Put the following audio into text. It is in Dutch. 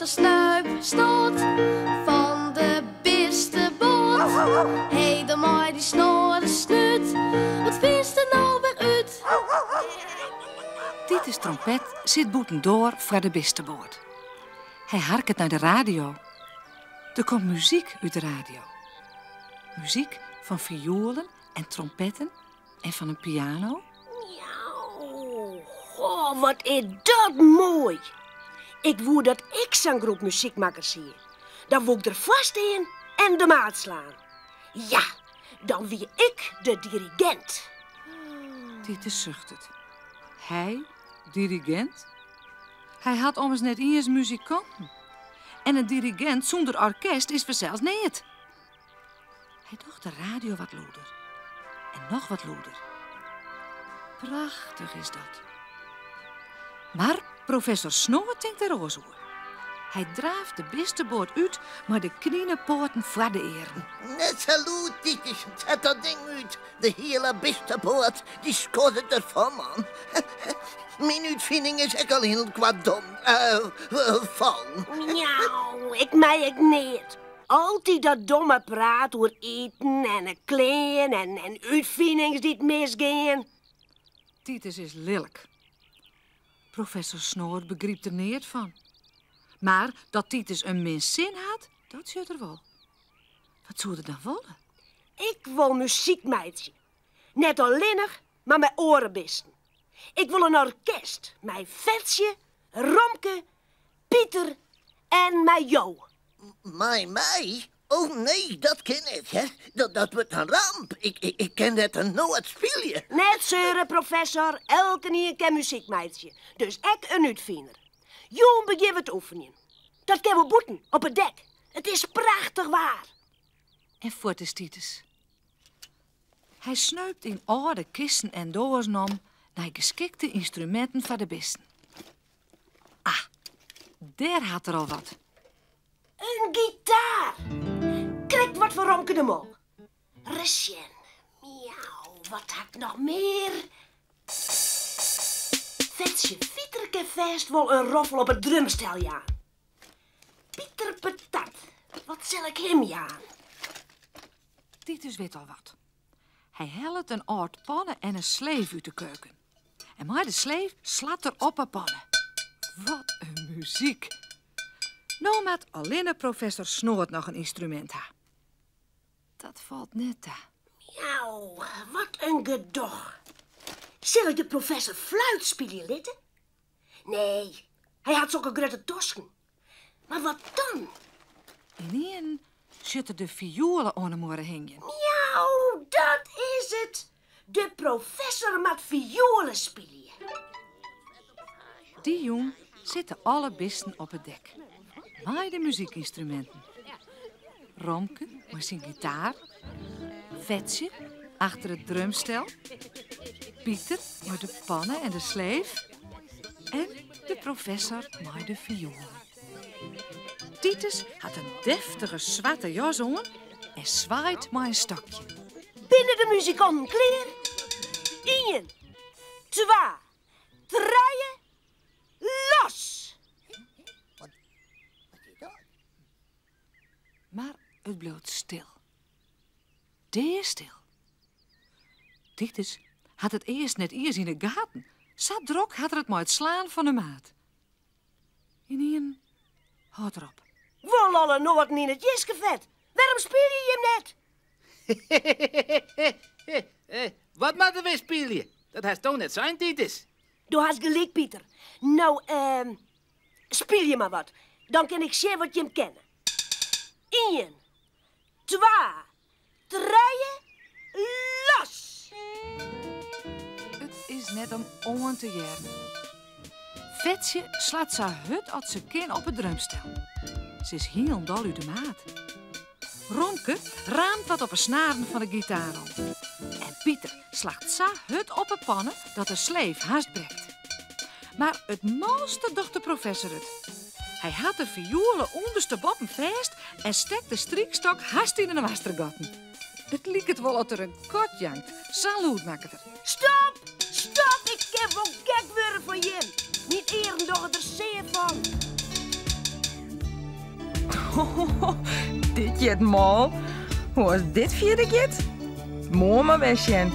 professor Snuip stoot van de beste boot. Hey, de maai die snor snut, wat vindt er nou weer uit? Titus trompet zit boeten door voor de beste boord. Hij harket naar de radio. Er komt muziek uit de radio. Muziek van violen en trompetten en van een piano. Oh, wat is dat mooi. Ik wou dat ik zo'n groep muziekmakers zie. Dan wou ik er vast in en de maat slaan. Ja, dan wie ik de dirigent. Titus zucht het. Hij, dirigent? Hij had ommers net eens muzikanten. En een dirigent zonder orkest is vanzelfs niet. Hij docht de radio wat loeder. En nog wat loeder. Prachtig is dat. Maar professor Snoor denkt er roos over. Hij draaft de beste boord uit, maar de kniepoorten voor de eren. Net salut, Titus. Zet dat ding uit. De hele beste boord, die scoort het ervan, man. Mijn uitvinding is ook al heel qua dom. Val. Nou, ik mij ik niet. Altijd dat domme praat over eten en kleden en uitvindingen die het misgaan. Titus is lelijk. Professor Snoor begreep er niet van. Maar dat Titus een mens zin had, dat zit er wel. Wat zou er dan willen? Ik wil muziekmeidje. Net alleenig, maar met orenbisten. Ik wil een orkest. Met Vetsje, Romke, Pieter en met jou. Mij? Oh nee, dat ken ik, hè. Dat wordt een ramp. Ik ken dat een nooit spelen. Net zeuren, professor. Elke keer ken muziekmeidje. Dus ik een uitvinder. Joen begin het oefenen. Dat kunnen we boeten op het dek. Het is prachtig waar. En voort is Titus. Hij snuipt in oude kisten en dozen om naar geschikte instrumenten voor de besten. Ah, daar had er al wat. Een gitaar. Kijk wat voor Romke de Mol. Recien. Miauw, wat had ik nog meer? Vetsje Vieterke vast wel een roffel op het drumstel, ja. Pieter Patat, wat zal ik hem jaan? Titus weet al wat. Hij helpt een oud pannen en een sleef uit de keuken. En maar de sleef slaat er op een pannen. Wat een muziek. Nou met alleen professor Snoort nog een instrument ha. Dat valt net daar. Miauw, wat een gedoch. Zal ik de professor fluit spelen, Litte? Nee, hij had zulke grote tosken. Maar wat dan? In één zitten de violen aan de morgen hingen. Miauw, dat is het. De professor met violen spelen. Die jong zitten alle bisten op het dek. Maar de muziekinstrumenten. Romke met zijn gitaar. Vetsje achter het drumstel. Pieter met de pannen en de sleef. En de professor met de violen. Titus had een deftige zwarte jas aan en zwaait met een stokje. Binnen de muzikanten kleer. 1, 2, 3, los! Wat is dat? Maar het bleef stil. Deer stil. Titus had het eerst net eens in de gaten. Zo drok had er het maar het slaan van de maat. In een houd erop. Wel alle noorden in het jiskevet. Waarom speel je hem net? Wat moeten we spelen? Dat heeft toch net zijn, Titus? Du hast gelijk, Pieter. Nou, speel je maar wat. Dan kan ik zien wat je hem kennen. 1, 2, 3, los! Het is net om aan te jaren. Vetsje slaat zijn hut als ze kin op het drumstel. Ze is heel dol uit de maat. Romke raamt wat op een snaren van de gitaar om. En Pieter slaagt zijn hut op een pannen dat de sleef haast breekt. Maar het mooiste docht de professor het. Hij had de violen ondersteboven vast en stek de striekstok haast in de wastergatten. Het liek het wel dat er een kot jankt. Salut maakt het er. Stop! Stop! Ik heb wel gek worden voor je. Niet eren doch het er zeer van. Dit jet mal. Hoe was dit vierde jet? Mooi maar wegjen.